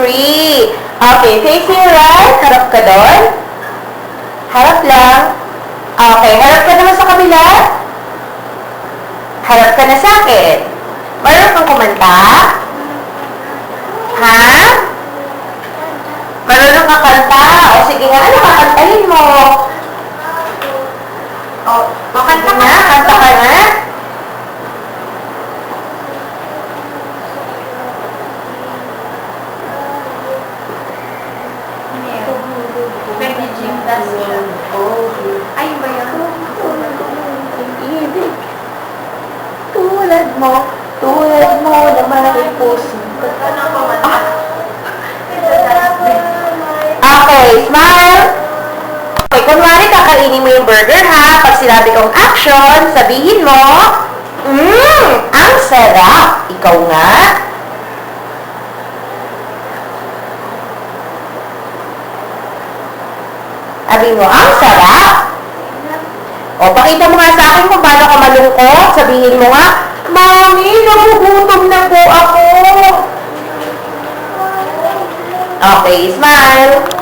tree. Okay, facing right. Harap ka doon. Harap lang. Okay, harap ka naman sa kabila. Harap ka na sa akin. Marunong kang kumanta? Ha? Marunong kang kanta? O sige nga, ano kakantahin mo? O, makanta ka? Kanta ka na? Ay, ba yan? Tulad mo na malaking puso. Okay, smile. Okay, kunwari kakainin mo yung burger ha. Pag sinabi kong action, sabihin mo, ang sarap. Ikaw nga. Sabihin mo, ang sarap. O, pakita mo nga sa akin kung paano ka malungkot. Sabihin mo nga, Mami, nagugutom na po ako. Okay, smile.